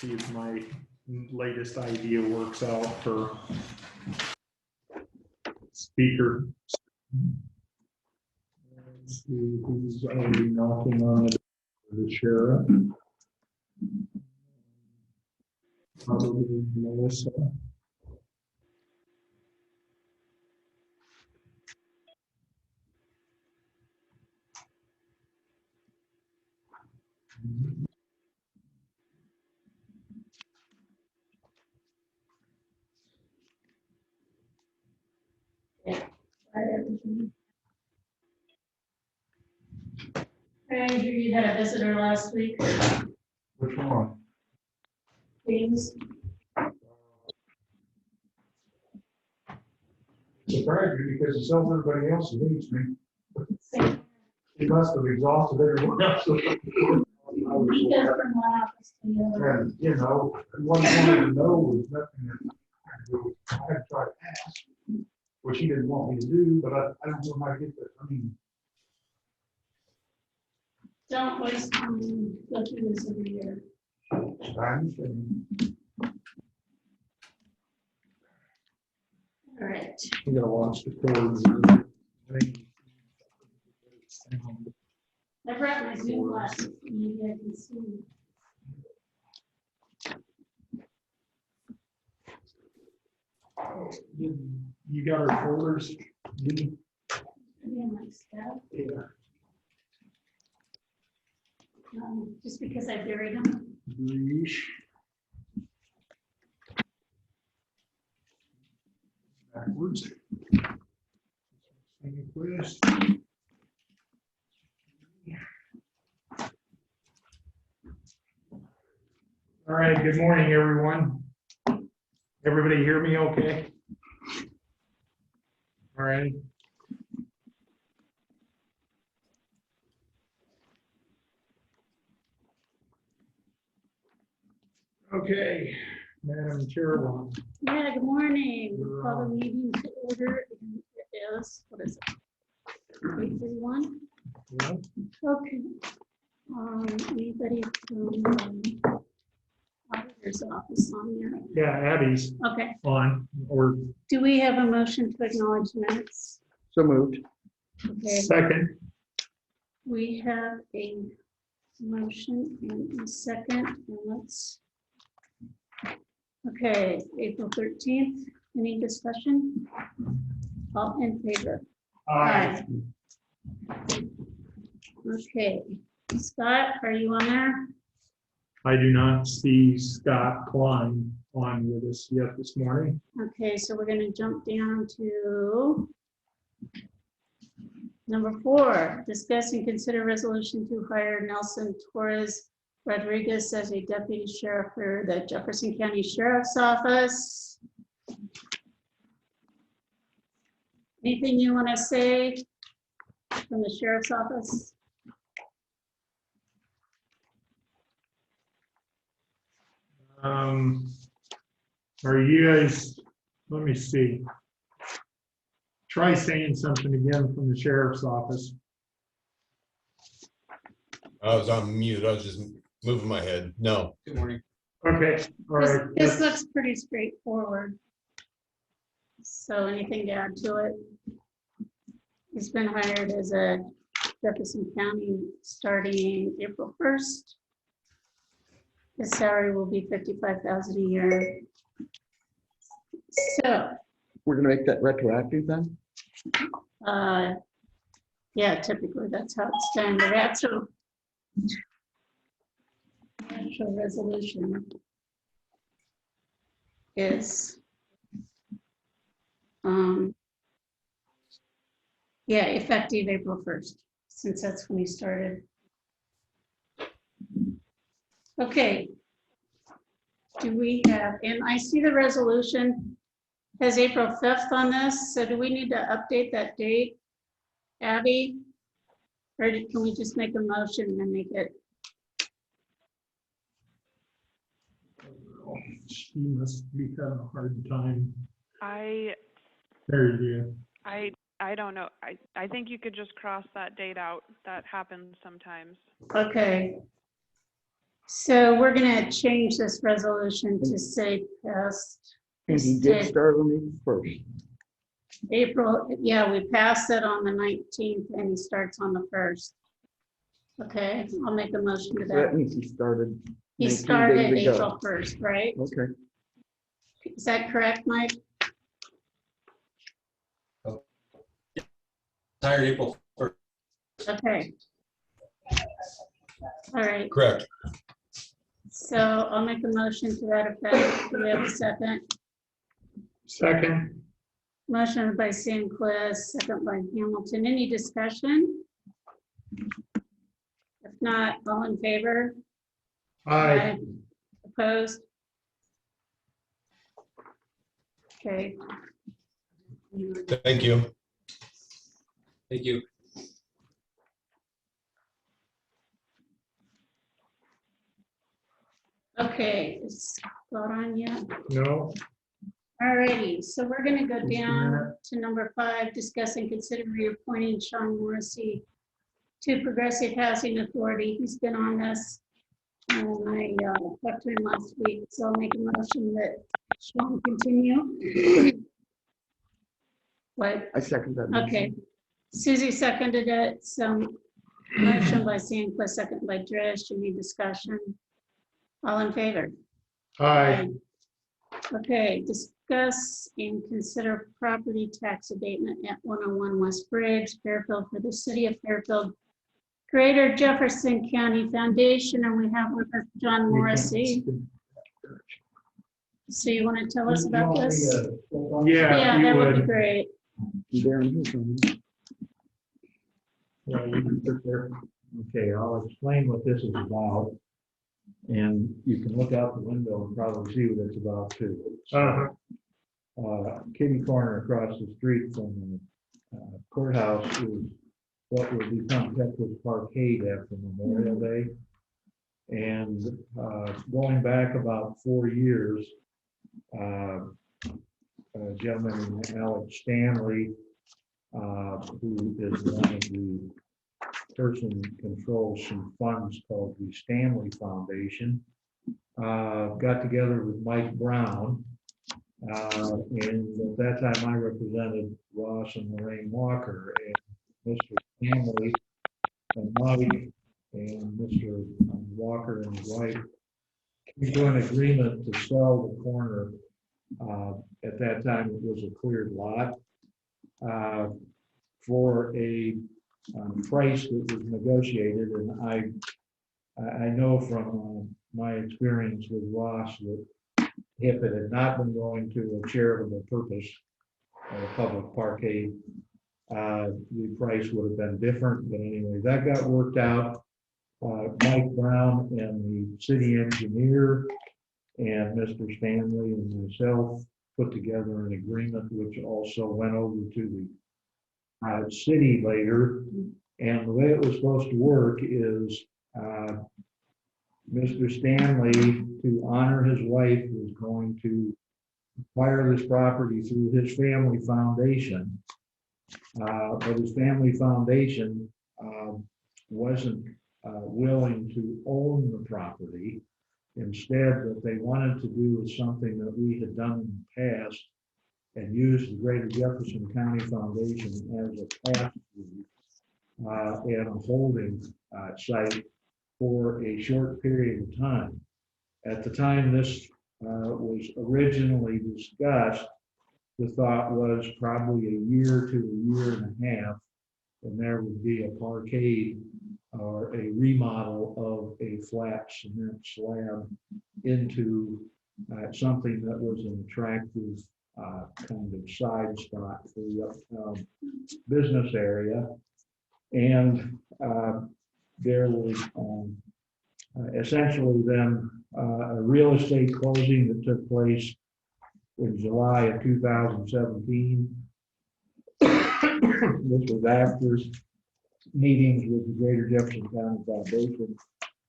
see if my latest idea works out for speaker. Let's see who's already knocking on the sheriff. Probably Melissa. Andrew, you had a visitor last week. Which one? James. Surprised me because he tells everybody else he hates me. Same. He must have exhausted everyone else. He goes from one office to the other. And, you know, one wanted to know was nothing that I had to try to ask, which he didn't want me to do, but I don't know how to get that. I mean, Don't waste time, go through this every year. I understand. All right. You gotta watch the cords. I brought my Zoom glasses, maybe I can see. You got our folders? Maybe I might stop. Yeah. Just because I buried them. Breach. Backwards. Request. All right, good morning, everyone. Everybody hear me okay? All right. Okay, Madam Chairwoman. Yeah, good morning. We'll call the meeting to order. And it is, what is it? 8:31? Yeah. Okay. Anybody from auditor's office on there? Yeah, Abby's Okay. on, or Do we have a motion to acknowledge minutes? so moved. Okay. Second. We have a motion and a second, and let's. Okay, April 13th, any discussion? All in favor? Aye. Okay, Scott, are you on there? I do not see Scott Klein on with us yet this morning. Okay, so we're gonna jump down to number 4, discuss and consider resolution to hire Nelson Torres Rodriguez as a deputy sheriff for the Jefferson County Sheriff's Office. Anything you want to say from the Sheriff's Office? Are you guys, let me see. Try saying something again from the Sheriff's Office. I was on mute. I was just moving my head. No. Good morning. Okay, all right. This looks pretty straightforward. So anything to add to it? He's been hired as a Jefferson County starting April 1st. His salary will be $55,000 a year. So, We're gonna make that retroactive then? yeah, typically that's how it's done. The actual resolution is, yeah, effective April 1st, since that's when he started. Okay. Do we have, and I see the resolution has April 5th on this, so do we need to update that date, Abby? Or can we just make a motion and make it? She must be having a hard time. I There you don't know. I think you could just cross that date out. That happens sometimes. Okay. So we're gonna change this resolution to say passed And he did start on April first. April, yeah, we passed it on the 19th and he starts on the 1st. Okay, I'll make a motion to So that that. means he started. He 19 started days ago. April 1st, right? Okay. Is that correct, Mike? Tired April 1st. Okay. All right, Correct. so I'll make a motion to that effect. Do we have a second? Second, Motion by Sandquist, second by Hamilton. Any discussion? If not, all in favor? aye. Opposed? Okay. Thank you. Thank you. Okay, is got on yet? No, Alrighty, so we're gonna go Just a down minute. to number 5, discuss and consider reappointing Sean Morrissey to Progressive Housing Authority. He's been on this, and I talked to him last week, so I'll make a motion that Sean continue. What? I second that. motion. Okay. Susie seconded it, so motion by Sandquist, second by Drish. Any discussion? All in favor? aye. Okay, discuss and consider property tax abatement at 101 West Bridge, Fairfield, for the city of Fairfield, Greater Jefferson County Foundation, and we have with us John Morrissey. So you want to tell us about this? Yeah, Yeah, you that would be would. great. Darren, who's on? Yeah, you can sit there. Okay, I'll explain what this is about. And you can look out the window and probably see what it's about too. Uh-huh. Kitty corner across the street from the courthouse is what will become Texas Parkade after Memorial Day. And going back about 4 years, a gentleman named Alex Stanley, who is one of the person controls some funds called the Stanley Foundation, got together with Mike Brown. And at that time I represented Ross and Lorraine Walker, and Mr. Stanley and Mike and Mr. Walker and his wife came to an agreement to sell the corner. At that time, it was a cleared lot for a price that was negotiated. And I know from my experience with Ross that if it had not been going to a charitable purpose, a public parkade, the price would have been different. But anyway, that got worked out. Mike Brown and the city engineer and Mr. Stanley and myself put together an agreement, which also went over to the city later. And the way it was supposed to work is Mr. Stanley, to honor his wife, was going to acquire this property through his family foundation. But his family foundation wasn't willing to own the property. Instead, what they wanted to do was something that we had done in the past and used the Greater Jefferson County Foundation as a pass-through and a holding site for a short period of time. At the time this was originally discussed, the thought was probably a year to a year and a half, and there would be a parkade or a remodel of a flat cement slab into something that was an attractive kind of side spot for the uptown business area. And there was essentially then a real estate closing that took place in July of 2017. This was after meetings with the Greater Jefferson County Foundation,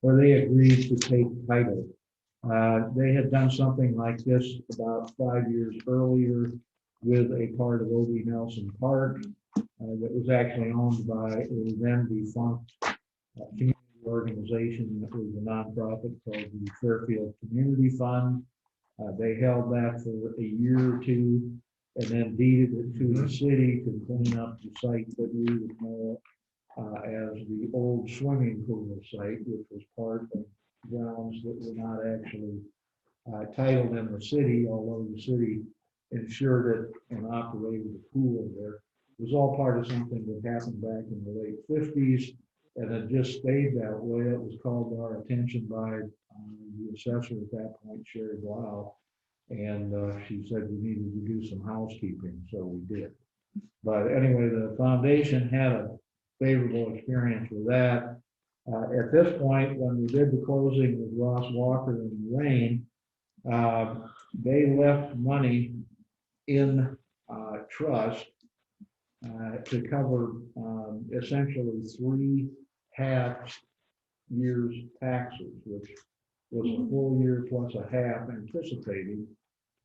where they agreed to take title. They had done something like this about 5 years earlier with a part of O.B. Nelson Park that was actually owned by a then defunct community organization organization that was a nonprofit called the Fairfield Community Fund. They held that for a year or two and then deeded it to the city to clean up the site that we would know as the old swimming pool site, which was part of grounds that were not actually titled in the city, although the city insured it and operated the pool there. It was all part of something that happened back in the late 50s, and it just stayed that way. It was called to our attention by the assessor at that point, Sherry Blau, and she said we needed to do some housekeeping, so we did. But anyway, the foundation had a favorable experience with that. At this point, when we did the closing with Ross Walker and Rain, they left money in trust to cover essentially 3 half years taxes, which was a full year plus a half, anticipating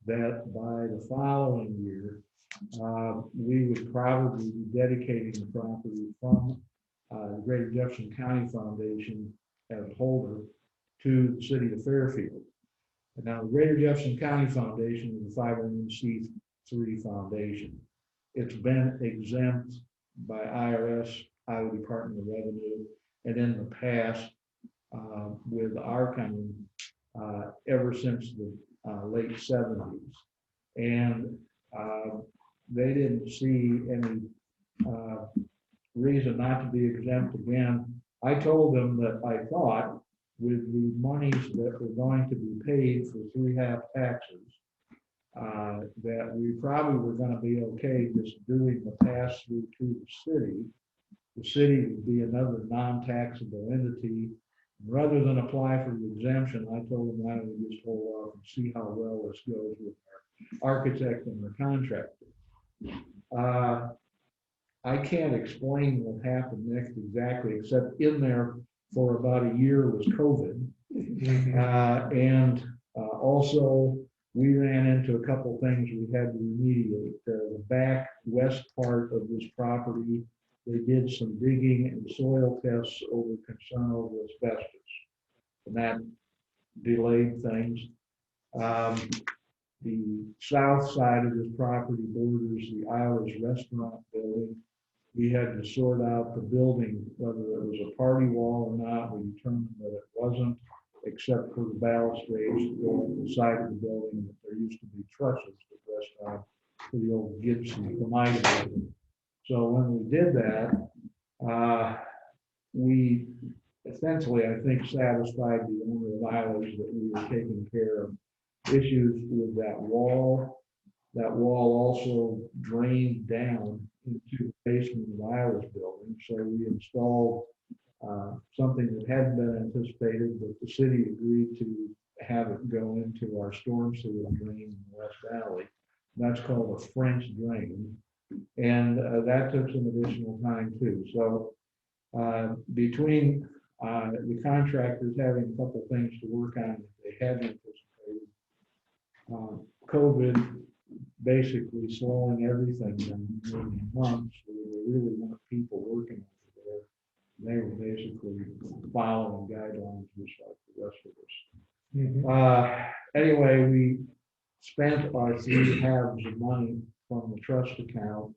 that by the following year, we would probably be dedicating the property from the Greater Jefferson County Foundation as holder to the city of Fairfield. And now, the Greater Jefferson County Foundation is a 501c3 foundation. It's been exempt by IRS, Iowa Department of Revenue, and in the past, with our county, ever since the late 70s. And they didn't see any reason not to be exempt again. I told them that I thought with the monies that were going to be paid for 3 half taxes, that we probably were going to be okay just doing the pass through to the city. The city would be another non-taxable entity. Rather than apply for the exemption, I told them I would just hold off and see how well this goes with our architect and our contractor. I can't explain what happened next exactly, except in there for about a year was COVID. And also we ran into a couple things we had to remediate. The back west part of this property, they did some digging and soil tests over concern over asbestos, and that delayed things. The south side of this property borders the Iowa's restaurant building. We had to sort out the building, whether it was a party wall or not. We determined that it wasn't, except for the balustrades that go on the side of the building, that there used to be trusses that rest on for the old Gibson Comida building. So when we did that, we essentially, I think, satisfied the owner of Iowa's that we were taking care of issues with that wall. That wall also drained down into the basement of Iowa's building. So we installed something that hadn't been anticipated, but the city agreed to have it go into our storm sewer drain in the West Valley. That's called a French drain. And that took some additional time too. So between the contractors having a couple things to work on that they hadn't anticipated, COVID basically slowing everything down in months, so there really weren't people working over there. They were basically following guidelines just like the rest of us. Anyway, we spent our 3 halves of money from the trust account.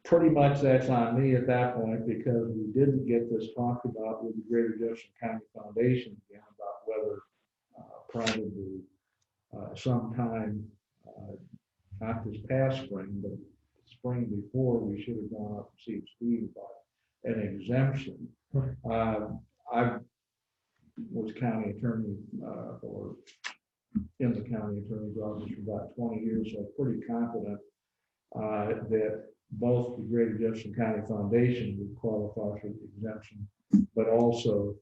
Pretty much that's on me at that point, because we didn't get this talked about with the Greater Jefferson County Foundation again about whether probably sometime, not this past spring, but spring before, we should have gone up and seen Steve about an exemption. I was county attorney or in the county attorney's office for about 20 years, so I'm pretty confident that both the Greater Jefferson County Foundation would qualify for the exemption, but also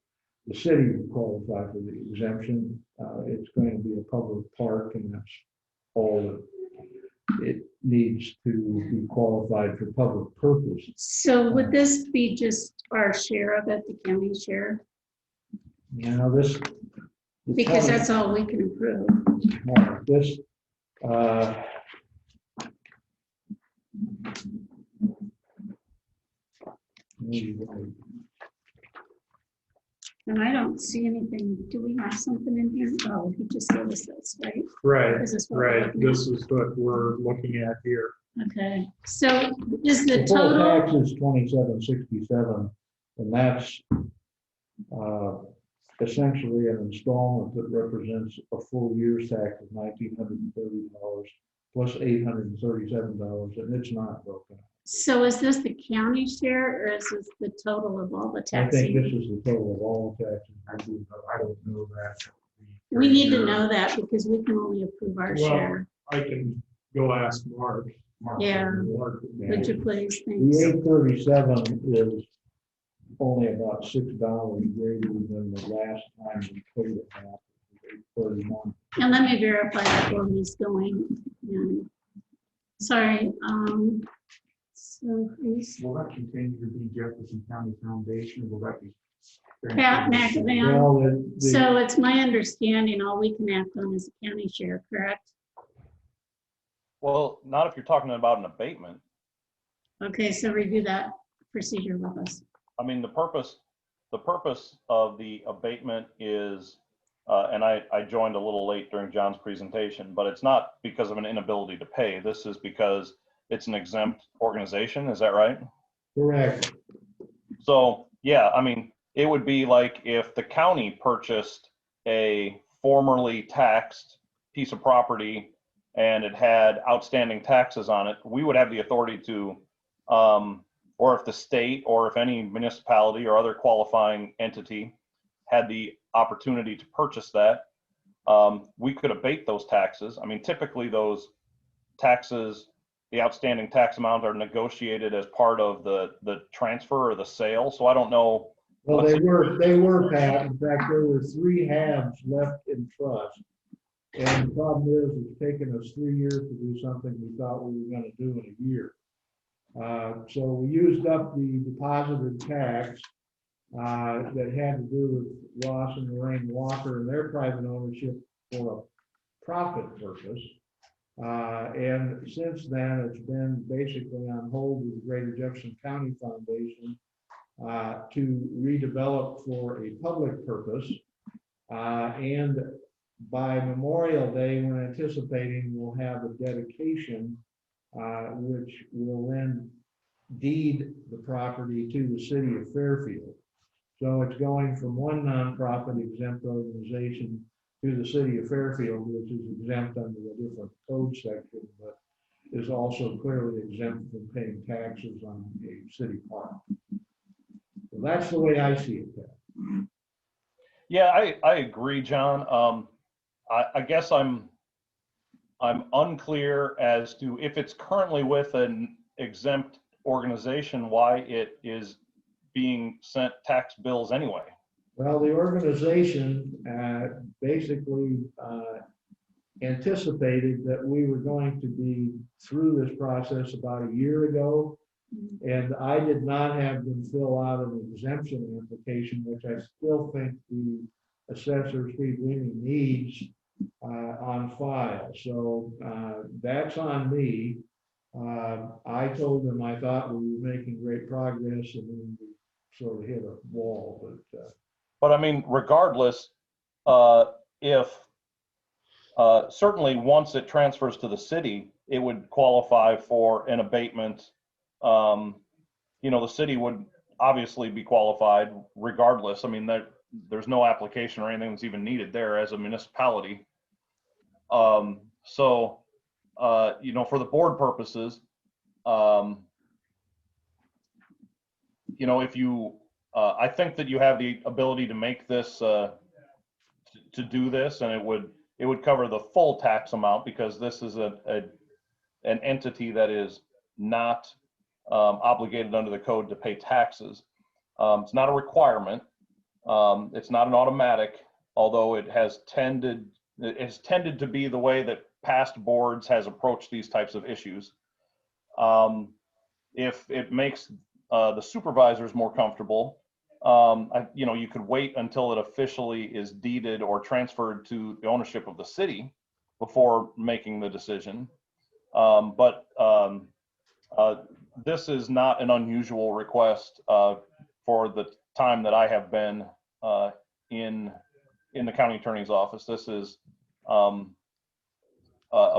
the city would qualify for the exemption. It's going to be a public park, and that's all that it needs to be qualified for public purpose. So would this be just our share of it, the county share? You know, this. Because that's all we can approve. This, And I don't see anything. Do we have something in here? Oh, he just gave us this, right? Right, Is this what we're right. looking at? This is what we're looking at here. Okay, so is the The full tax total, is 2767, and that's essentially an installment that represents a full year's tax of $1,930 plus $837, and it's not broken. so is this the county share or is this the total of all the I think this taxing? is the total of all taxes. I don't know that. We need to know that because we can only approve our Well, share. I can go ask Mark. Yeah. Mark, Would you please? The Thanks. 837 is only about $6 greater than the last time we paid it back, 831. And let me verify that where he's going. And- Sorry, so who's Will that continue to be Jefferson County Foundation, or will that be? Pat McAvan? Well, the- So it's my understanding all we can act on is the county share, correct? Well, not if you're talking about an abatement. Okay, so review that procedure with us. I mean, the purpose of the abatement is, and I joined a little late during John's presentation, but it's not because of an inability to pay. This is because it's an exempt organization. Is that right? Correct. So, yeah, I mean, it would be like if the county purchased a formerly taxed piece of property and it had outstanding taxes on it, we would have the authority to, or if the state or if any municipality or other qualifying entity had the opportunity to purchase that, we could abate those taxes. I mean, typically those taxes, the outstanding tax amount are negotiated as part of the transfer or the sale. So I don't know. Well, they were, Pat. In fact, there were 3 halves left in trust. And the problem is, it's taken us 3 years to do something we thought we were going to do in a year. So we used up the deposited tax that had to do with Ross and Lorraine Walker and their private ownership for a profit purpose. And since then, it's been basically on hold with the Greater Jefferson County Foundation to redevelop for a public purpose. And by Memorial Day, we're anticipating we'll have a dedication, which will then deed the property to the city of Fairfield. So it's going from one nonprofit exempt organization to the city of Fairfield, which is exempt under a different code section, but is also clearly exempt from paying taxes on a city park. So that's the way I see it, Pat. Yeah, I agree, John. I guess I'm unclear as to if it's currently with an exempt organization, why it is being sent tax bills anyway. Well, the organization basically anticipated that we were going to be through this process about a year ago. And I did not have them fill out an exemption application, which I still think the assessor Steve Winning needs on file. So that's on me. I told them I thought we were making great progress, and then we sort of hit a wall. But I mean, regardless, if certainly once it transfers to the city, it would qualify for an abatement. The city would obviously be qualified regardless. I mean, there's no application or anything that's even needed there as a municipality. So, for the board purposes, if you, I think that you have the ability to make this, to do this, and it would cover the full tax amount, because this is an entity that is not obligated under the code to pay taxes. It's not a requirement. It's not an automatic, although it has tended to be the way that past boards has approached these types of issues. If it makes the supervisors more comfortable, you could wait until it officially is deeded or transferred to the ownership of the city before making the decision. But this is not an unusual request for the time that I have been in the county attorney's office. This is a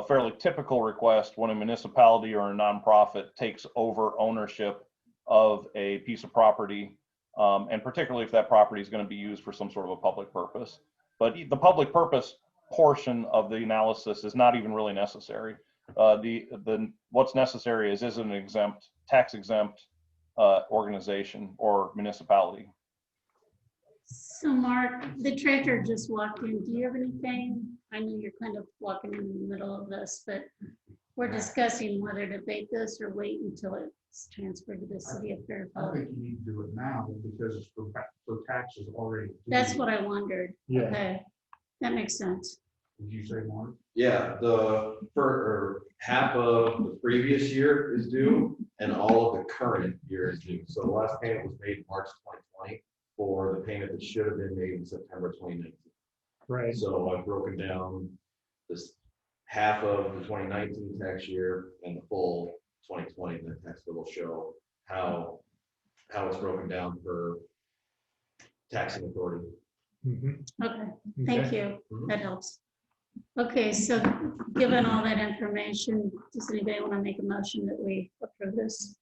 fairly typical request when a municipality or a nonprofit takes over ownership of a piece of property, and particularly if that property is going to be used for some sort of a public purpose. But the public purpose portion of the analysis is not even really necessary. What's necessary is it an exempt, tax exempt organization or municipality? So Mark, the treasurer just walked in. Do you have anything? I know you're kind of walking in the middle of this, but we're discussing whether to debate this or wait until it's transferred to the city of I Fairfield. think you need to do it now because it's for taxes already. due. That's what I wondered. Yeah. Okay, that makes sense. Did you say, Mark? Yeah, half of the previous year is due and all of the current year is due. So the last payment was made in March 2020 for the payment that should have been made in September 2019. Right. So I've broken down this half of the 2019 tax year and the full 2020, and the tax bill will show how it's broken down per taxing authority. Mhm. Okay, thank Okay. you. Mhm. That helps. Okay, so given all that information, does anybody want to make a motion that we approve this?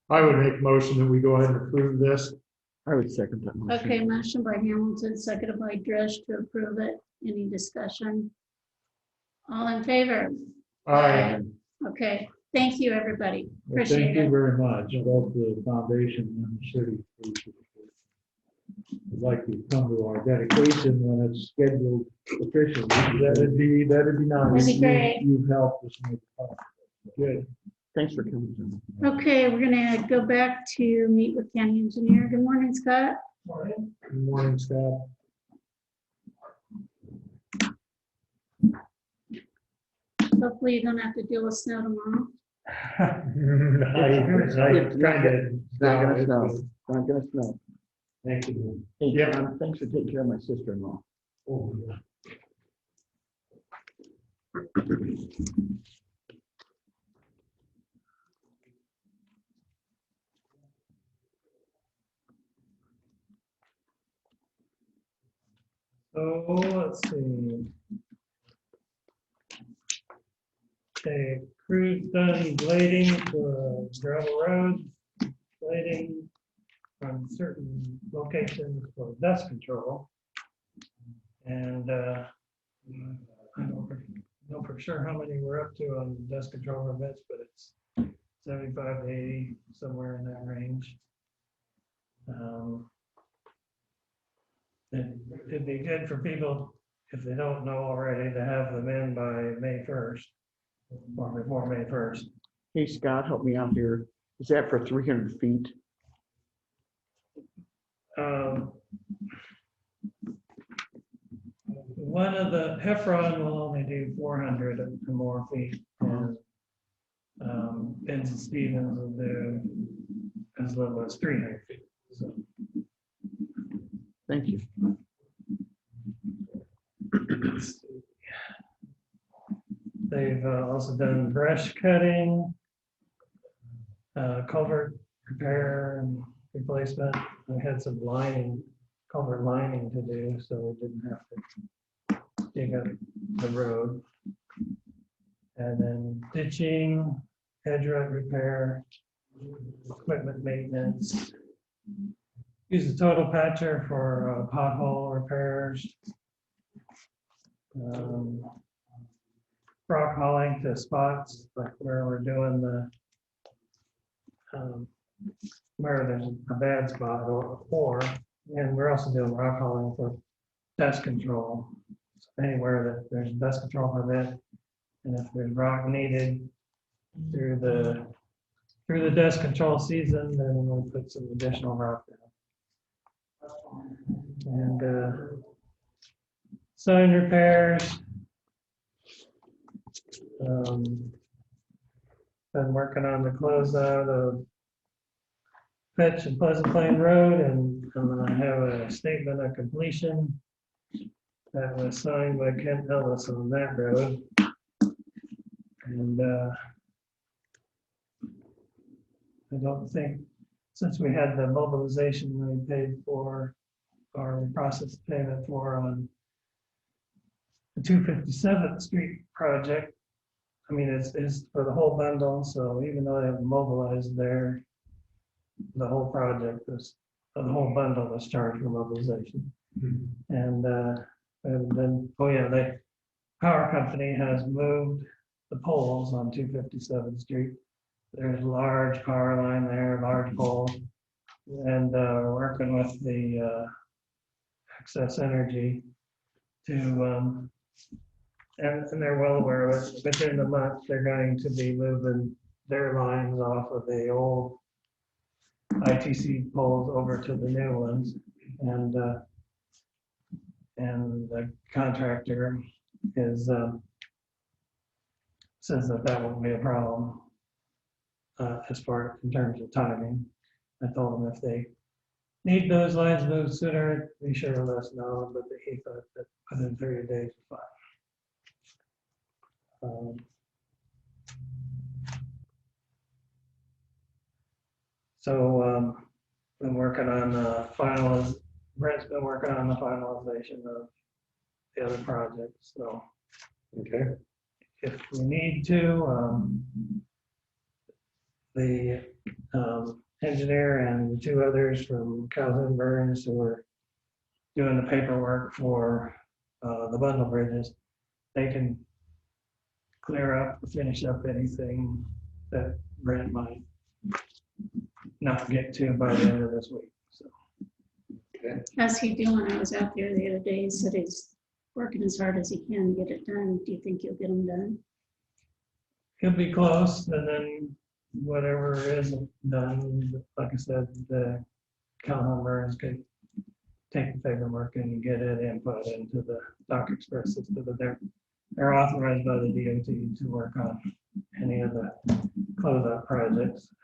I would make a motion that we go ahead and approve this. I would second that motion. Okay, motion by Hamilton, seconded by Dresch to approve it. Any discussion? All in favor? Aye. Okay, thank you, everybody. Well, Appreciate thank you it. very much, both the foundation and the city. I'd like to come to our dedication when it's scheduled officially. That'd be nice. That'd be great. You've helped us make it possible. Good. Thanks for coming. John. Okay, we're gonna go back to meet with county engineer. Good morning, Scott. Good morning, Scott. Hopefully you don't have to deal with snow tomorrow. I kind of. It's not gonna snow. It's not gonna snow. Thank you. Hey, Yeah. John, thanks for taking care of my sister-in-law. Oh, yeah. So let's see. Okay, crew's done blading for gravel roads, blading from certain locations for dust control. And I don't know for sure how many we're up to on dust control permits, but it's 75 to 80, somewhere in that range. It'd be good for people, if they don't know already, to have them in by May 1st, or before May 1st. Hey, Scott, help me out here. Is that for 300 feet? One of the Heffron will only do 400 or more feet, and Benz and Stevens will do as little as 300 feet. So Thank you. they've also done brush cutting, culvert repair and replacement. We had some culvert lining to do, so we didn't have to dig up the road. And then ditching, hedge rut repair, equipment maintenance. Use the total patcher for pothole repairs. Rock hauling to spots like where we're doing the where there's a bad spot or and we're also doing rock hauling for dust control. So anywhere that there's dust control permit, and if there's rock needed through the dust control season, then we'll put some additional rock down. And sign repairs. Been working on the closeout of Fitch and Pleasant Plain Road, and I'm gonna have a statement of completion that was signed by Ken Ellis on that road. And I don't think, since we had the mobilization we paid for or we processed payment for on the 257th Street project. I mean, it's for the whole bundle, so even though they have mobilized there, the whole project was, the whole bundle was charged for mobilization. And then, oh yeah, the power company has moved the poles on 257th Street. There's a large power line there, large pole. And we're working with the Access Energy to, and they're well aware of it. Within the month, they're going to be moving their lines off of the old ITC poles over to the new ones. And the contractor is, says that won't be a problem as far in terms of timing. I told them if they need those lines moved sooner, be sure to let us know, but he thought that within 30 days is fine. Been working on the Brent's been working on the finalization of the other projects, so. Okay. If we need to, the engineer and the two others from Calhoun Burns who are doing the paperwork for the bundle bridges, they can clear up or finish up anything that Brent might not get to by the end of this week. So. How's he doing? I was out there the other day, he said he's working as hard as he can to get it done. Do you think you'll get them done? He'll be close, and then whatever isn't done, like I said, the Calhoun Burns could take the paperwork and get it input into the Dock Express system, but they're authorized by the DOT to work on any of the closeout projects,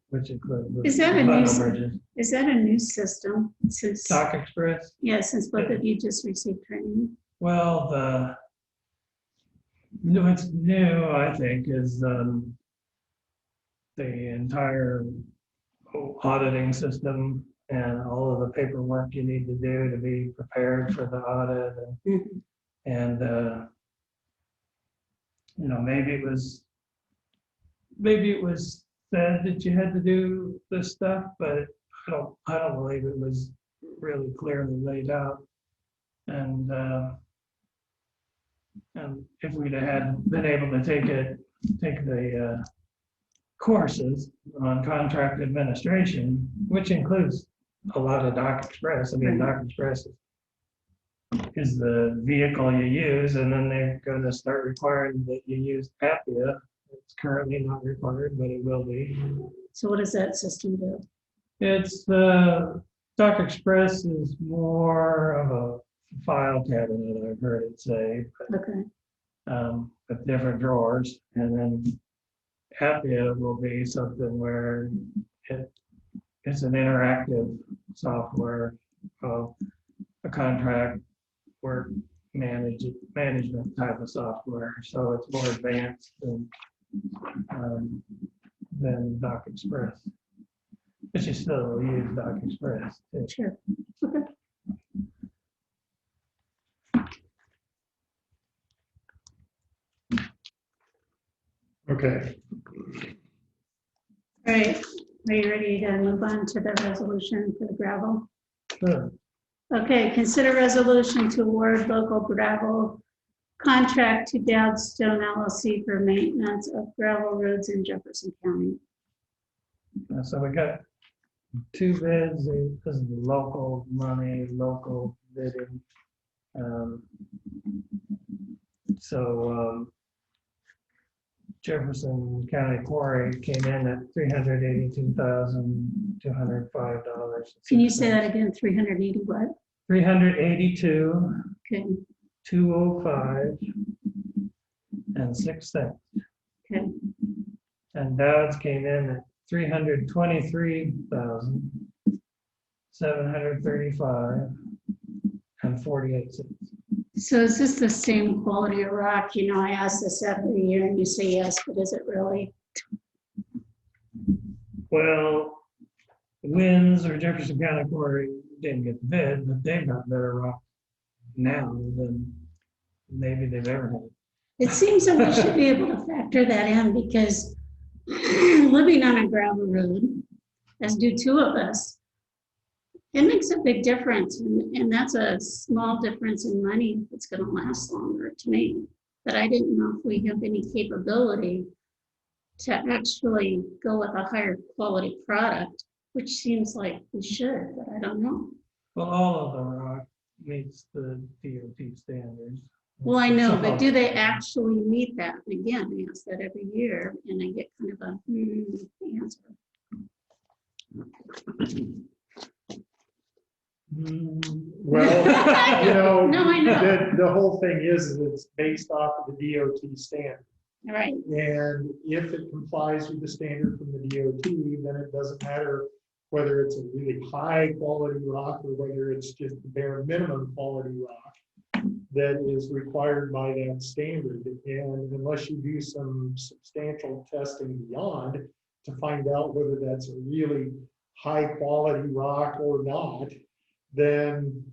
which include the Is that a bundle new, bridges. is that a new system since? Dock Express? Yeah, since both of you just received training. Well, what's new, I think, is the entire auditing system and all of the paperwork you need to do to be prepared for the audit. And you know, maybe it was said that you had to do this stuff, but I don't believe it was really clearly laid out. And if we'd had been able to take the courses on contract administration, which includes a lot of Dock Express. I mean, Dock Express is the vehicle you use, and then they're going to start requiring that you use Appia. It's currently not required, but it will be. So what does that system do? It's Dock Express is more of a file cabinet, I've heard it say. But, okay. With different drawers, and then Appia will be something where it's an interactive software of a contract work management type of software. So it's more advanced than Dock Express. But you still use Dock Express too. Sure. Okay. Okay. All right, are you ready to move on to the resolution for the gravel? Sure. Okay, consider resolution to award local gravel contract to Dadstone LLC for maintenance of gravel roads in Jefferson County. So we got two bids. This is local money, local bidding. Jefferson County Quarry came in at $382,205. Can you say that again? 380 what? 382, Okay, 205 and 6 cents. okay. And Dowd's came in at 323,735 and 48 cents. So is this the same quality of rock? You know, I ask this every year and you say yes, but is it really? Well, Winds or Jefferson County Quarry didn't get the bid, but they've got better rock now than maybe they've ever had. It seems that we should be able to factor that in because living on a gravel road, as do two of us, it makes a big difference. And that's a small difference in money that's going to last longer to me. But I didn't know if we have any capability to actually go with a higher quality product, which seems like we should, but I don't know. Well, all of the rock meets the DOT standards. Well, I know, but do they actually meet that? And again, I ask that every year and I get kind of a answer. Well, you know, No, I know. the whole thing is it's based off of the DOT standard. Right, And if it complies with the standard from the DOT, then it doesn't matter whether it's a really high quality rock or whether it's just the bare minimum quality rock that is required by that standard. And unless you do some substantial testing beyond to find out whether that's a really high quality rock or not, then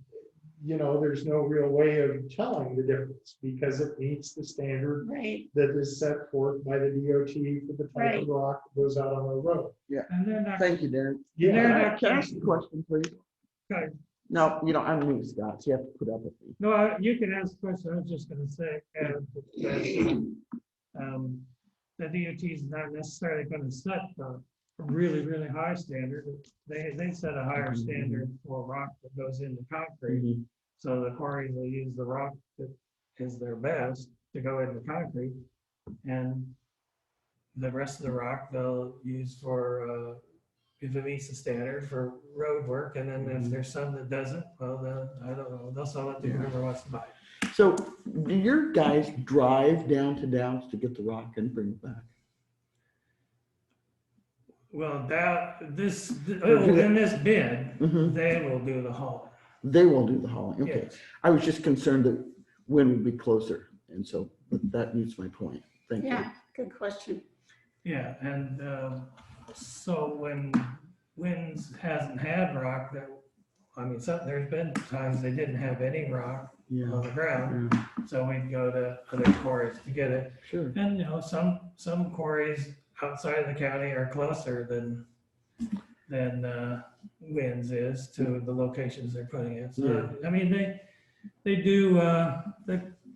you know, there's no real way of telling the difference because it meets the standard right. that is set forth by the DOT for the type Right. of rock that goes out on the road. And they're not, Thank you, Darren. Yeah, Can I ask a question, please? okay. No, you know, I'm new, Scott, so you have to put up with me. No, you can ask the question. I was just gonna say, the DOT is not necessarily gonna set a really, really high standard. They set a higher standard for rock that goes into concrete. Mhm. So the quarries will use the rock that is their best to go into concrete. And the rest of the rock they'll use for, if it meets the standard for road work. And then if there's some that doesn't, well, then, I don't know, they'll sell it to whoever wants to buy it. So do your guys drive down to Downs to get the rock and bring it back? Well, in this bid, Mhm. they will do the hauling. They will do the hauling, okay. Yes. I was just concerned that when would be closer, and so that meets my point. Thank you. Yeah, good question. Yeah, and so when Winds hasn't had rock, there's been times they didn't have any rock Yeah, on the ground, yeah, so we'd go to other quarries to get it. sure. And, some quarries outside of the county are closer than Winds is to the locations they're putting it. So, I mean, they do,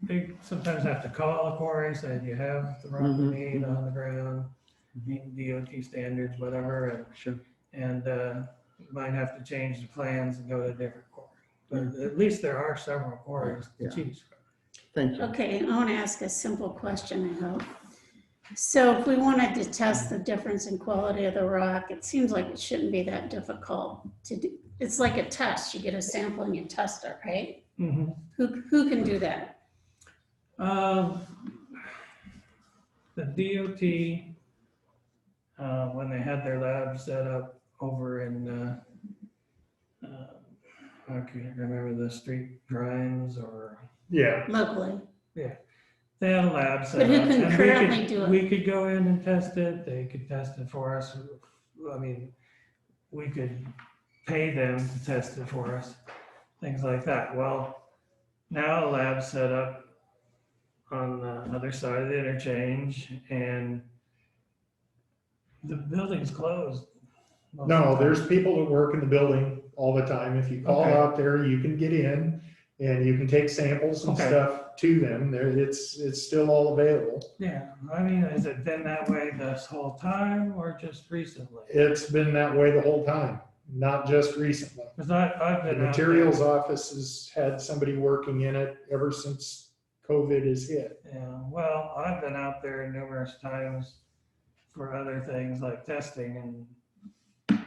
they sometimes have to call the quarry, say, do you have the rock we need on the ground? Meet DOT standards, whatever, and Sure. Might have to change the plans and go to a different quarry. But at least there are several quarries to Yeah. choose from. Thank you. Okay, I want to ask a simple question, I hope. So if we wanted to test the difference in quality of the rock, it seems like it shouldn't be that difficult to do. It's like a test. You get a sample and you test it, right? Mhm. Who can do that? The DOT, when they had their lab set up over in, I can't remember the street, Grimes or, yeah. Locally. they had a lab set But who up. can and we currently could- do it? We could go in and test it. They could test it for us. I mean, we could pay them to test it for us, things like that. Well, now a lab's set up on the other side of the interchange and the building's closed. most of No, the time. there's people that work in the building all the time. If you call Okay. out there, you can get in and you can take samples and Okay. stuff to them. There, it's still all available. Yeah, I mean, has it been that way this whole time or just recently? It's been that way the whole time, not just recently. Because I've The been out there. materials office has had somebody working in it ever since COVID has hit. Yeah, well, I've been out there numerous times for other things like testing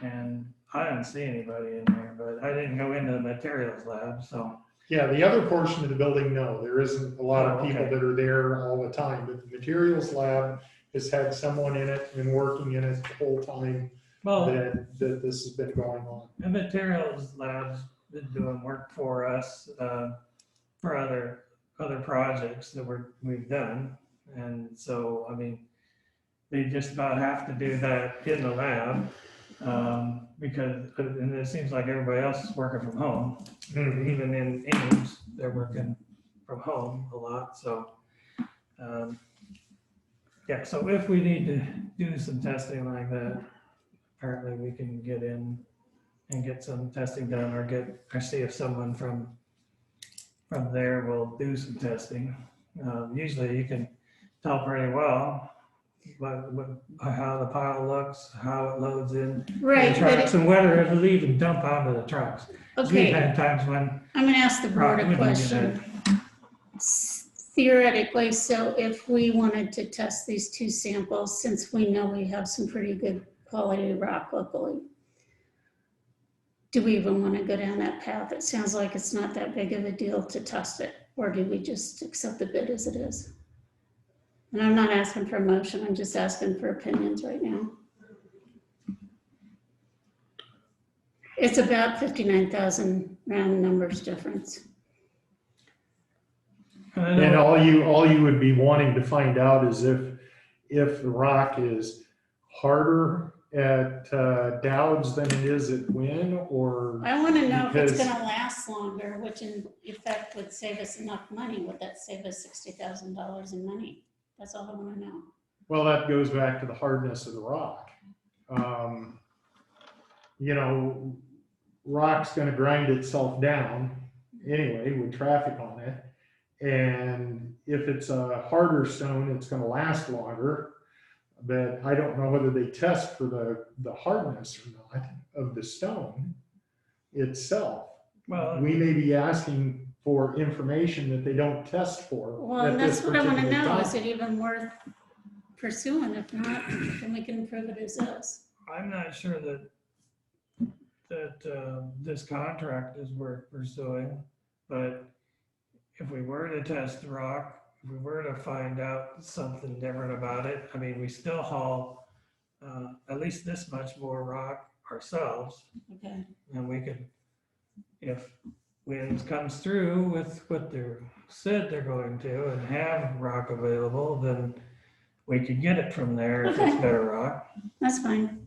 and I didn't see anybody in there, but I didn't go into the materials lab, so. Yeah, the other portion of the building, no, there isn't a lot of Oh, people okay. that are there all the time, but the materials lab has had someone in it and working in it the whole time Well, that this has been going on. the materials lab's been doing work for us, for other projects that we've done. And so, I mean, they just about have to do that in the lab. Because, and it seems like everybody else is working from home. Mhm. Even in Ames, they're working from home a lot, so. Yeah, so if we need to do some testing like that, apparently we can get in and get some testing done or see if someone from there will do some testing. Usually you can tell pretty well what how the pile looks, how it loads in Right, the but trucks, and whether it'll even dump onto the trucks. 'Cause we've okay, had times when I'm gonna ask the board rock a wouldn't get question. Theoretically, so if we wanted to test these two samples, since we know we have some pretty good quality rock locally, do we even want to go down that path? It sounds like it's not that big of a deal to test it, or do we just accept the bid as it is? And I'm not asking for a motion, I'm just asking for opinions right now. It's about 59,000 round numbers difference. And all you would be wanting to find out is if the rock is harder at Dowds than it is at Wynn, or I want to know if it's because- going to last longer, which in effect would save us enough money. Would that save us $60,000 in money? That's all I want to know. well, that goes back to the hardness of the rock. You know, rock's gonna grind itself down anyway with traffic on it. And if it's a harder stone, it's gonna last longer. But I don't know whether they test for the hardness or not of the stone itself. Well, We may be asking for information that they don't test for. Well, at and this that's what I want to particular know. time. Is it even worth pursuing? If not, then we can prove it as is. I'm not sure that this contract is worth pursuing, but if we were to test the rock, if we were to find out something different about it, I mean, we still haul at least this much more rock ourselves, Okay. and we could, if winds comes through with what they're said they're going to and have rock available, then we could get it from there if it's Okay. better rock. That's fine.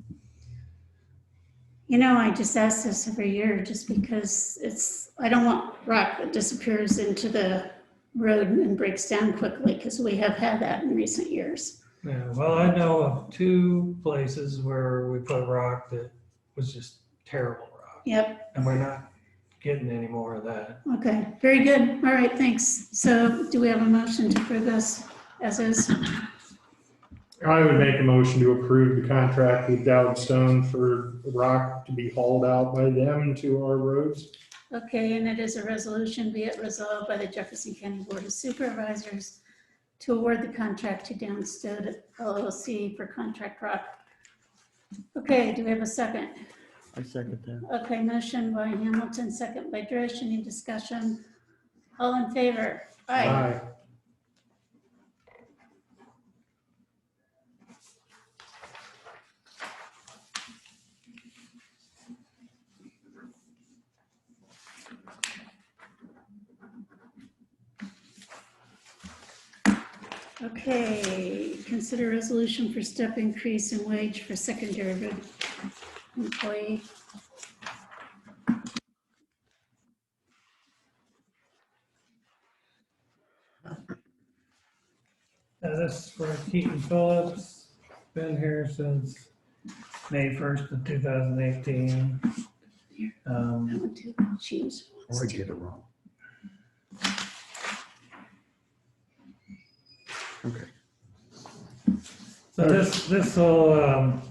You know, I just ask this every year just because I don't want rock that disappears into the road and breaks down quickly, because we have had that in recent years. Yeah, well, I know of 2 places where we put rock that was just terrible rock, Yep. and we're not getting any more of that. Okay. Very good. All right. Thanks. So do we have a motion to approve this as is? I would make a motion to approve the contract with Dowd Stone for rock to be hauled out by them to our roads. Okay, and it is a resolution, be it resolved by the Jefferson County Board of Supervisors to award the contract to Downstone LLC for contract rock. Okay, do we have a second? I second that. Okay, motion by Hamilton, second by Drish. Any discussion? All in favor? Aye. Okay, consider resolution for step increase in wage for secondary road employee. This is for Keaton Phillips, been here since May 1st of 2018. I want to choose. Or I get it wrong. Okay. So this will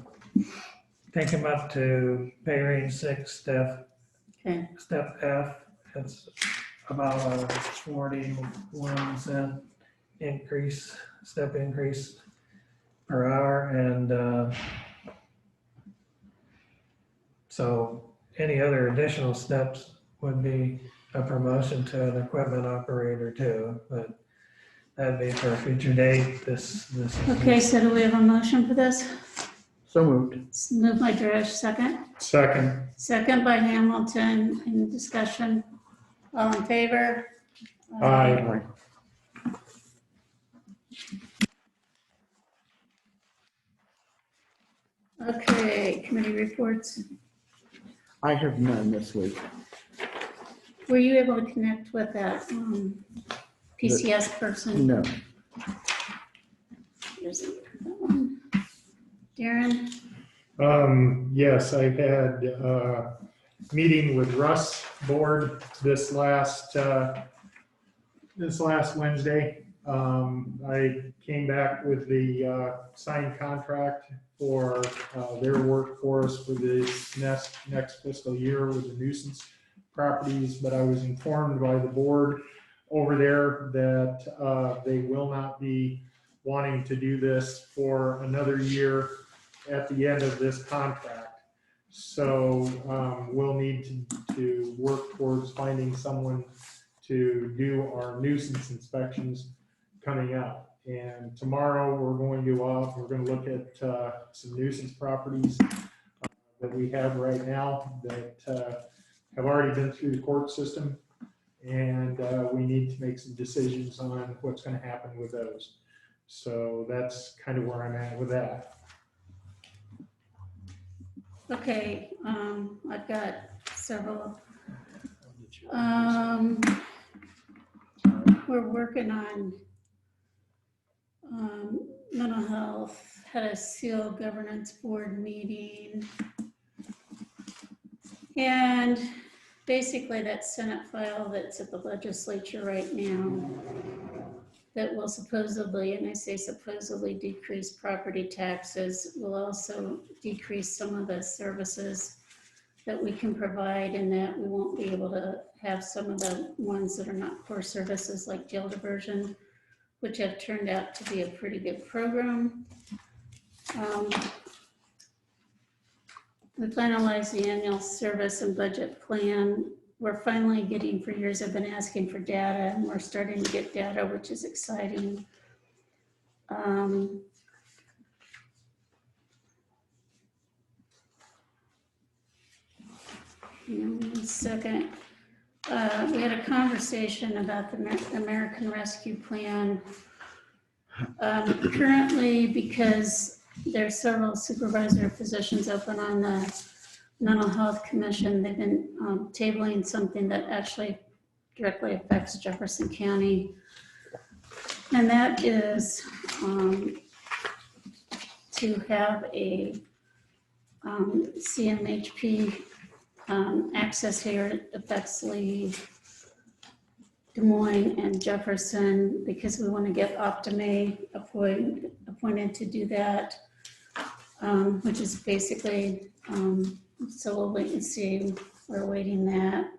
take him up to pay range 6, step F. It's about a 41 cent increase, step increase per hour, and so any other additional steps would be a promotion to an equipment operator too, but that'd be for a future date. This. Okay, so do we have a motion for this? So moved. Moved by Drish, second. Second. Second by Hamilton. Any discussion? All in favor? Aye. Okay, committee reports. I have none this week. Were you able to connect with that PCS person? No. There's that one. Darren? Yes, I've had a meeting with Russ Board this last Wednesday. I came back with the signed contract for their work for us for this next fiscal year with the nuisance properties, but I was informed by the board over there that they will not be wanting to do this for another year at the end of this contract. So we'll need to work towards finding someone to do our nuisance inspections coming up. And tomorrow we're going to look at some nuisance properties that we have right now that have already been through the court system. And we need to make some decisions on what's going to happen with those. So that's kind of where I'm at with that. Okay, I've got several. We're working on mental health, had a seal governance board meeting. And basically that Senate file that's at the legislature right now that will supposedly, and I say supposedly, decrease property taxes, will also decrease some of the services that we can provide, and that we won't be able to have some of the ones that are not core services like jail diversion, which have turned out to be a pretty good program. We finalized the annual service and budget plan. We're finally getting, for years I've been asking for data, and we're starting to get data, which is exciting. One second. We had a conversation about the American Rescue Plan. Currently, because there's several supervisor positions open on the Mental Health Commission, they've been tabling something that actually directly affects Jefferson County. And that is to have a CMHP access here. It affects Lee, Des Moines, and Jefferson, because we want to get Abatement appointed to do that, which is basically, so we'll wait and see. We're waiting that.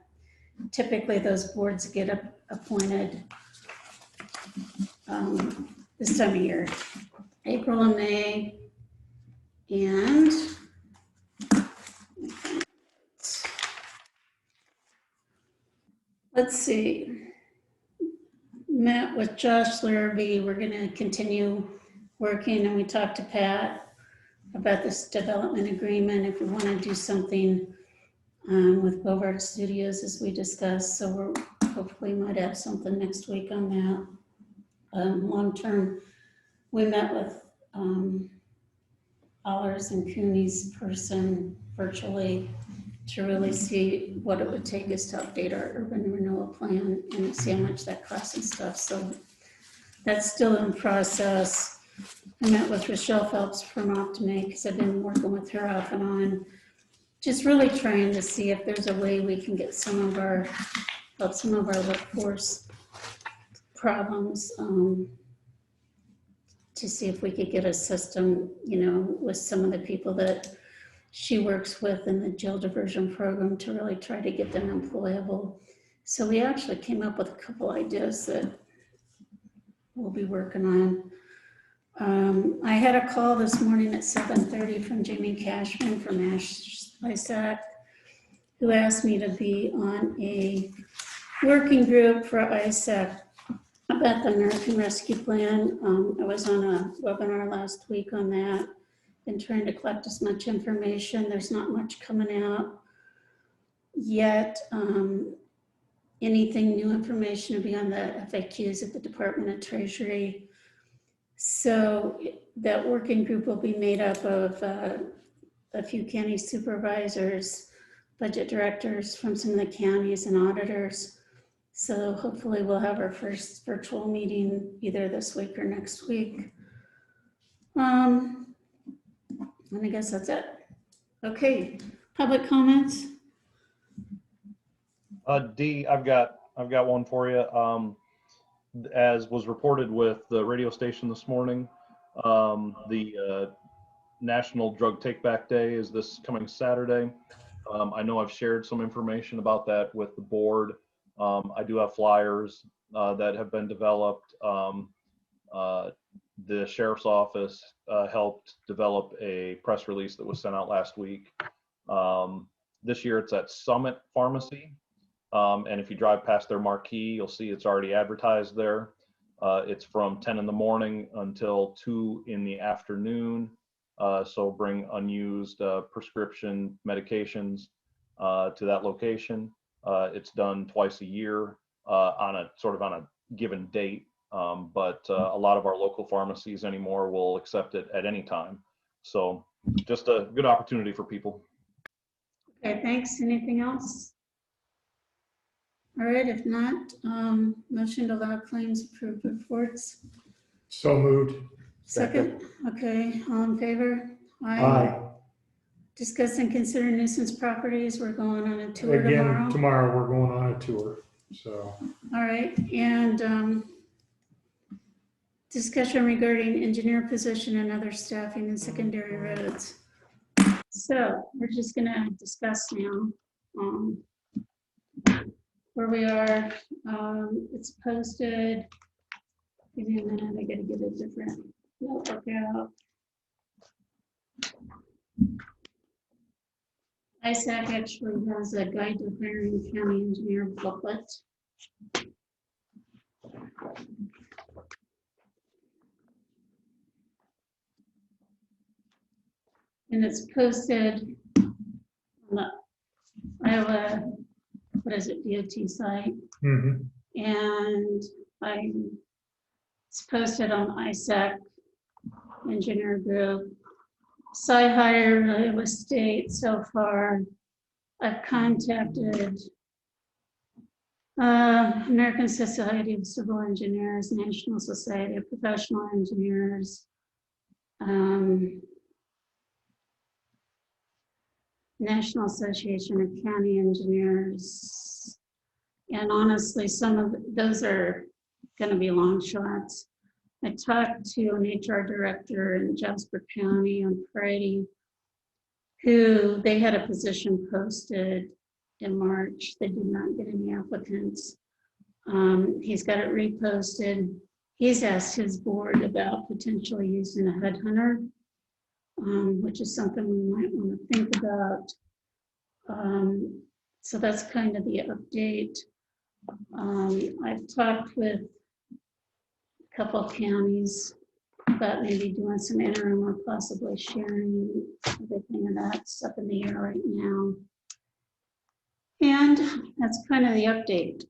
Typically, those boards get appointed this time of year, April and May, and let's see. Met with Josh Larrabee. We're going to continue working, and we talked to Pat about this development agreement if we want to do something with Bovard Studios, as we discussed. So we're hopefully might have something next week on that. Long term, we met with Allers and Cooney's person virtually to really see what it would take us to update our urban renewal plan and see how much that costs and stuff. So that's still in process. I met with Rochelle Phelps from Abatement because I've been working with her off and on, just really trying to see if there's a way we can get some of our workforce problems, to see if we could get a system, with some of the people that she works with in the jail diversion program to really try to get them employable. So we actually came up with a couple ideas that we'll be working on. I had a call this morning at 7:30 from Jamie Cashman from ISAC, who asked me to be on a working group for ISAC about the American Rescue Plan. I was on a webinar last week on that. Been trying to collect as much information. There's not much coming out yet. Anything new information will be on the FAQs at the Department of Treasury. So that working group will be made up of a few county supervisors, budget directors from some of the counties and auditors. So hopefully we'll have our first virtual meeting either this week or next week. And I guess that's it. Okay, public comments? D, I've got one for you. As was reported with the radio station this morning, the National Drug Take Back Day is this coming Saturday. I know I've shared some information about that with the board. I do have flyers that have been developed. The sheriff's office helped develop a press release that was sent out last week. This year it's at Summit Pharmacy. And if you drive past their marquee, you'll see it's already advertised there. It's from 10 in the morning until 2 in the afternoon. So bring unused prescription medications to that location. It's done twice a year on a given date. But a lot of our local pharmacies anymore will accept it at any time. So just a good opportunity for people. Okay, thanks. Anything else? All right, if not, motion to allow claims, approved reports. So moved. Second, okay, all in favor? Aye. Discuss and consider nuisance properties. We're going on a tour Again, tomorrow. tomorrow we're going on a tour, so. All right, and discussion regarding engineer position and other staffing in secondary roads. So we're just gonna discuss now where we are. It's posted. Give me a minute, I gotta get a different notebook out. ISAC actually has a guide to hiring county engineer booklet. And it's posted on the Iowa, what is it, DOT site. Mhm. And it's posted on ISAC Engineer Group. Site hire, Iowa State so far. I've contacted American Society of Civil Engineers, National Society of Professional Engineers, National Association of County Engineers. And honestly, some of those are going to be long shots. I talked to an HR director in Jasper County on Friday, who they had a position posted in March. They did not get any applicants. He's got it reposted. He's asked his board about potentially using a headhunter, which is something we might want to think about. So that's kind of the update. I've talked with a couple of counties about maybe doing some interim or possibly sharing everything, and that's up in the air right now. And that's kind of the update.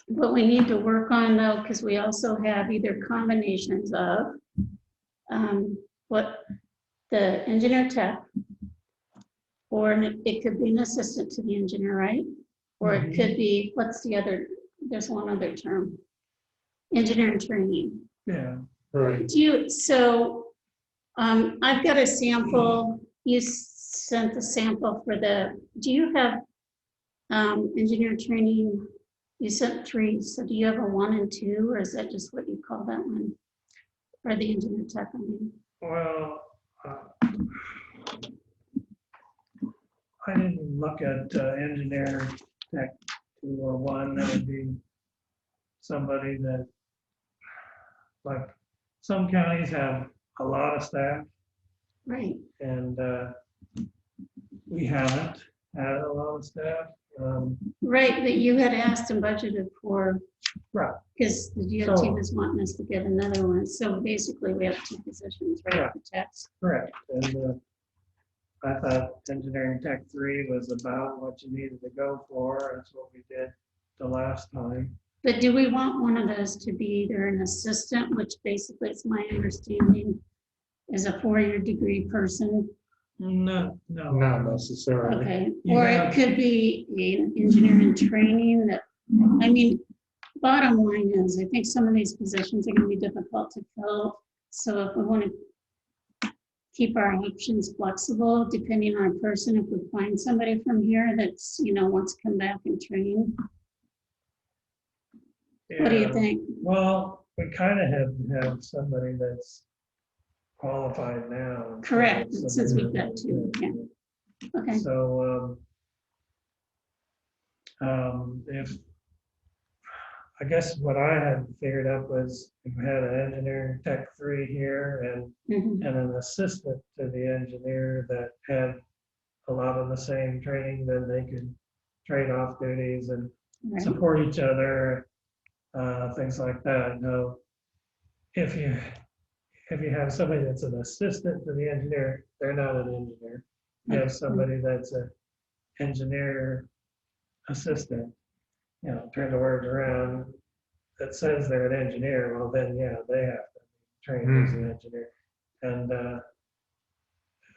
What we need to work on though, because we also have either combinations of what the engineer tech, or it could be an assistant to the engineer, right? Or it could be, what's the other, there's one other term, engineering training. Yeah. Right. I've got a sample. You sent the sample for do you have engineer training? You sent 3, so do you have a 1 and 2, or is that just what you call that one? Or the engineer tech, I mean? Well, I didn't look at engineer tech 2 or 1. That would be somebody that, like, some counties have a lot of staff, Right. and we haven't had a lot of staff. Right, that you had asked and budgeted for. Right. Because the DOT So- was wanting us to get another one. So basically we have 2 positions, right? Yeah. The techs. Correct. And I thought engineering tech 3 was about what you needed to go for. That's what we did the last time. But do we want one of those to be either an assistant, which basically it's my understanding is a 4-year degree person, No, no. Not necessarily. Okay, You or it have- could be an engineer in training that, I mean, bottom line is, I think some of these positions are gonna be difficult to fill. So if we want to keep our options flexible, depending on a person, if we find somebody from here that's, wants to come back and train, what do you Yeah. think? Well, we kind of have to have somebody that's qualified now. Correct, So since we've got two, yeah. Okay, So, if, I guess what I had figured up was if we had an engineer tech 3 here mhm, and an assistant to the engineer that had a lot of the same training, then they could trade off duties and right, support each other, things like that. Now, if you have somebody that's an assistant to the engineer, they're not an engineer. You have somebody that's an engineer assistant, turn the words around, that says they're an engineer, well, then, yeah, they have to be trained as an engineer.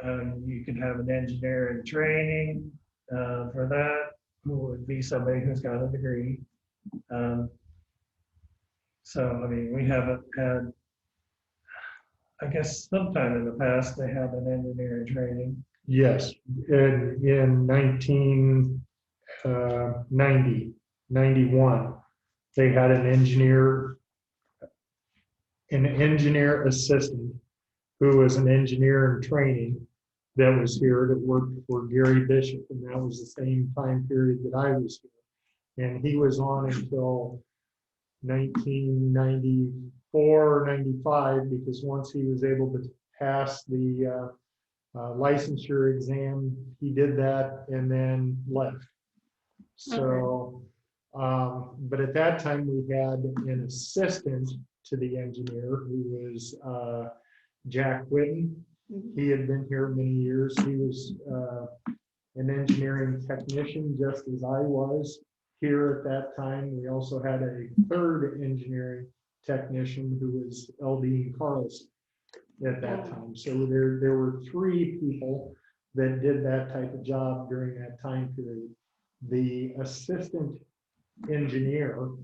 And you could have an engineer in training for that, who would be somebody who's got a degree. So, I mean, we haven't had, I guess sometime in the past, they had an engineer in training. Yes, in 1990, 91, they had an engineer assistant who was an engineer in training that was here that worked for Gary Bishop, and that was the same time period that I was here. And he was on until 1994, 95, because once he was able to pass the licensure exam, he did that and then left. So, but at that time we had an assistant to the engineer who was Jack Whitten. He had been here many years. He was an engineering technician, just as I was here at that time. We also had a third engineering technician who was L.D. Carlson at that time. So there were 3 people that did that type of job during that time period. The assistant engineer or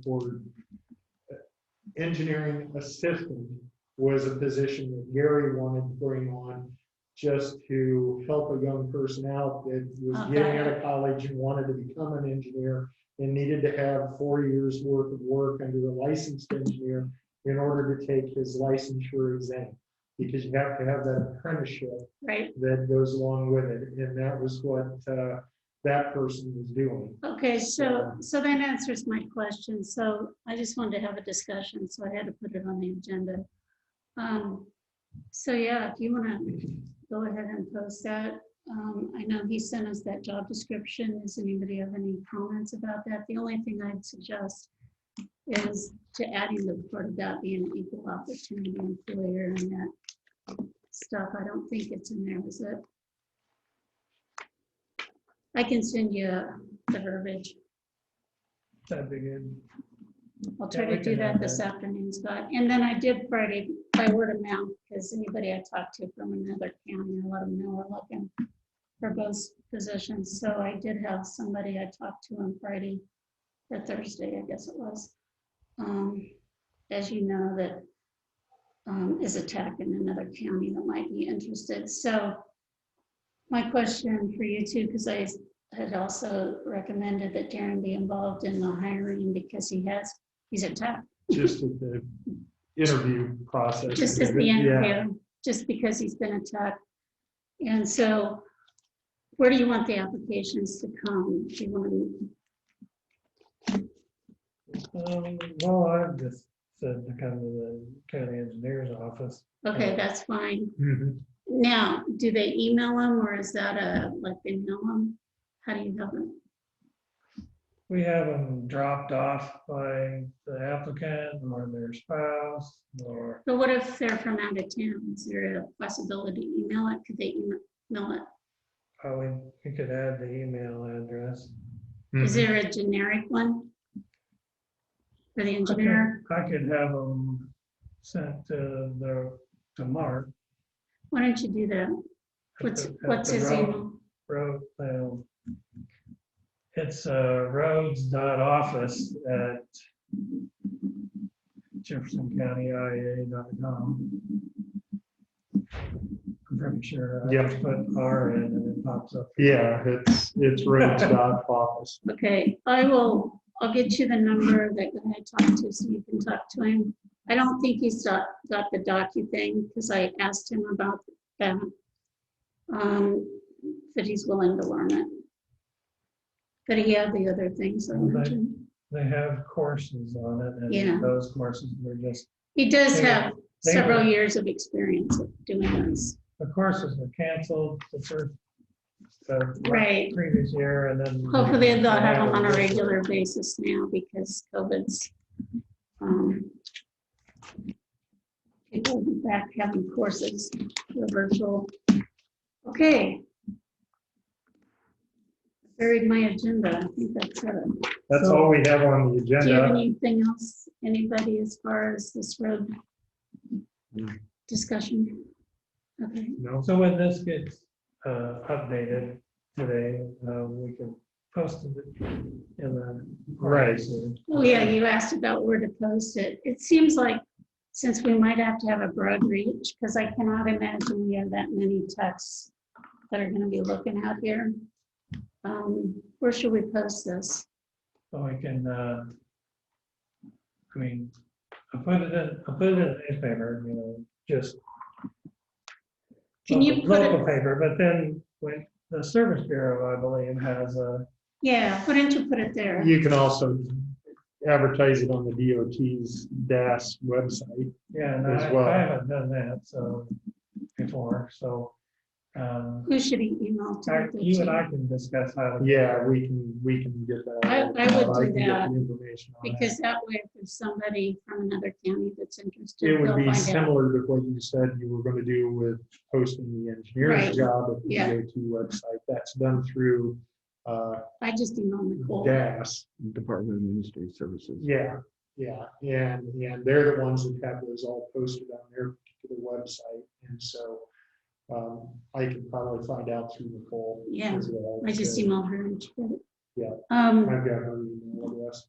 engineering assistant was a position that Gary wanted to bring on just to help a young person out that was getting out of college and wanted to become an engineer and needed to have 4 years worth of work under a licensed engineer in order to take his licensure exam, because you have to have that apprenticeship right. that goes along with it. And that was what that person was doing. Okay, so that answers my question. So I just wanted to have a discussion, so I had to put it on the agenda. So yeah, if you want to go ahead and post that. I know he sent us that job description. Does anybody have any comments about that? The only thing I'd suggest is to add in the part about being an equal opportunity employer and that stuff. I don't think it's in there, is it? I can send you the verbiage. That'd be good. I'll try Yeah, to we do can that add this that. afternoon, Scott. And then I did Friday by word of mouth, because anybody I talked to from another county, I let them know we're looking for both positions. So I did have somebody I talked to on Friday or Thursday, I guess it was. As you know, that is a tech in another county that might be interested. So my question for you too, because I had also recommended that Darren be involved in the hiring because he's a tech. Just at the interview process. Just as the Yeah. interview, just because he's been a tech. And so where do you want the applications to come? Do you want Well, I just said to come to the county engineer's office. okay, that's fine. Mhm. Now, do they email them or is that like they mail them? How do you have it? We have them dropped off by the applicant or their spouse or, But what if they're from out of town? Is there a possibility to email it? Could they email it? we could add the email address. Is there a generic one for the engineer? I could have them sent to Mark. Why don't you do that? What's his email? Road, it's roads.office@jeffersoncountyia.com. I'm pretty sure I Yep. just put R in and it pops up. Yeah, it's roads.office. Okay, I'll get you the number that I talked to so you can talk to him. I don't think he's got the docu thing because I asked him about that. That he's willing to learn it. But he had the other things I Okay. mentioned. They have courses on it and Yeah. those courses were just, He does They- have they several were- years of experience of doing this. the courses were canceled the first. Right. Previous year and then. Hopefully they'll have them on a regular basis now because COVID's. People will be back having courses, they're virtual. Okay. Buried my agenda, I think that's it. That's all we have on the Do you have agenda. anything else, anybody, as far as this road No. discussion? Okay, No, So when this gets updated today, we can post it in the. Right. oh yeah, you asked about where to post it. It seems like, since we might have to have a broad reach, because I cannot imagine we have that many texts that are gonna be looking out here. Where should we post this? So we can, I mean, I'll put it in the newspaper, just. Can you put Local it, paper, but then when the Service Bureau, I believe, has a, yeah, put it there. you can also advertise it on the DOT's DAS website. yeah, and As well. I haven't done that, so, before, so. Who should he email to? You and I can discuss how. to- Yeah, we can get that. I would do can get that, the information on that. Because that way, if there's somebody from another county that's interested, It would they'll be find out. similar to what you said you were going to do with posting the engineer's Right. job at the Yeah. DOT website. That's done through I just emailed Nicole. DAS. Department of Administrative Services. Yeah, and they're the ones that have those all posted on their particular website. And so I could probably find out through Nicole. Yeah, as well. I just So, emailed her and she did it. Yeah. Um, I've got her email address.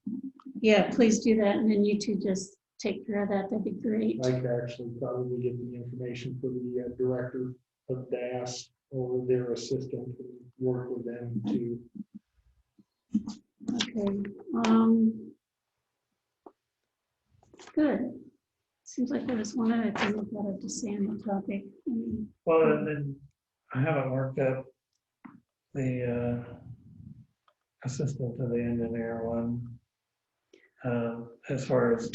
yeah, please do that, and then you two just take care of that, that'd be great. I could actually probably get the information for the director of DAS or their assistant and work with them to. Okay, good. Seems like there was one other thing I wanted to say on the topic. Well, and then I haven't worked up the assistant to the engineer one. As far as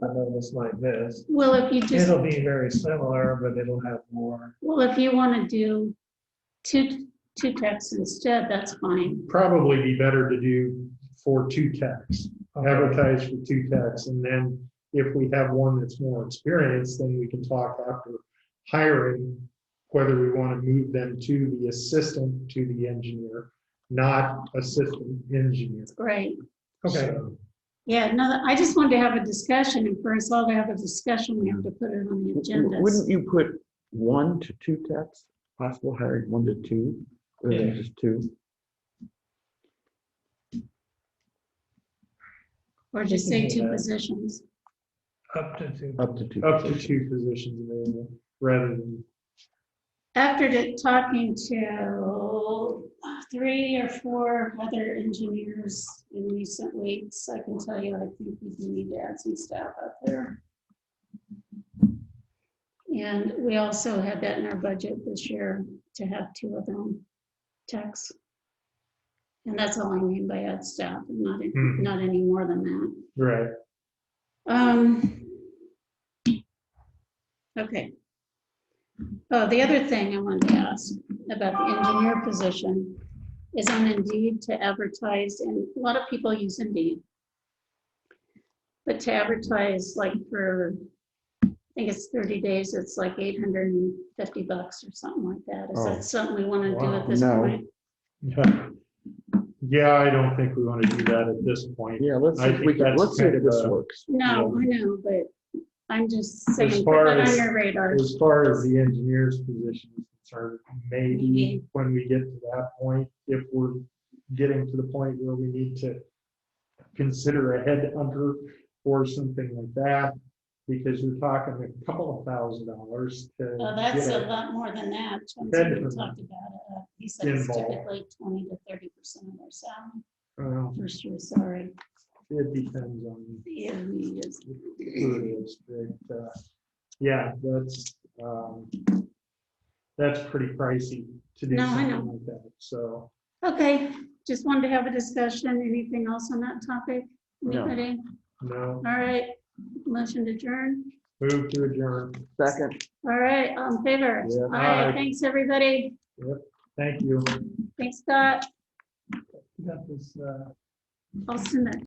I noticed like this, Well, if you just, it'll be very similar, but it'll have more. well, if you want to do two texts instead, that's fine. Probably be better to do for 2 techs, advertise for 2 techs, and then if we have one that's more experienced, then we can talk after hiring whether we want to move them to the assistant to the engineer, not assistant engineer. Right. Okay, So, Yeah, no, I just wanted to have a discussion, and for us all to have a discussion, we have to put it on the agenda. Wouldn't you put 1 to 2 techs, possible hiring 1 to 2, or Yeah. just 2? Or just We can say do 2 that. positions. up to 2. Up to 2. up to 2 positions available rather than, After talking to 3 or 4 other engineers in recent weeks, I can tell you, I think we do need to add some staff out there. And we also had that in our budget this year to have 2 of them techs. And that's all I mean by add staff, not any more than that. right. Okay. Oh, the other thing I wanted to ask about the engineer position is on Indeed to advertise, and a lot of people use Indeed. But to advertise like for, I think it's 30 days, it's like $850 or something like that. Is Oh. that something we want to do Wow. at this No. point? Yeah, I don't think we want to do that at this point. Yeah, let's I see if think we can, that's let's see kind if of this a- works. No, I know, but I'm just saying, put far that on as- your radar. As far as the engineer's position is concerned, maybe Maybe. when we get to that point, if we're getting to the point where we need to consider a headhunter or something like that, because we're talking a couple of $1,000s to Oh, that's get a it. lot more than that. John That said we is- talked about it. He said it's Involved. typically 20 to 30% of their salary, Well, first year salary. it depends on Yeah, he is. who it is, but, yeah, that's pretty pricey to do No, I something know. like that, so. Okay, just wanted to have a discussion. Anything else on that topic? No. Anybody? No, All right, motion to adjourn. move to adjourn. Second. All right, all in favor? Yeah. Aye, Aye. thanks, everybody. Thank you. Thanks, Scott. You got this, I'll send that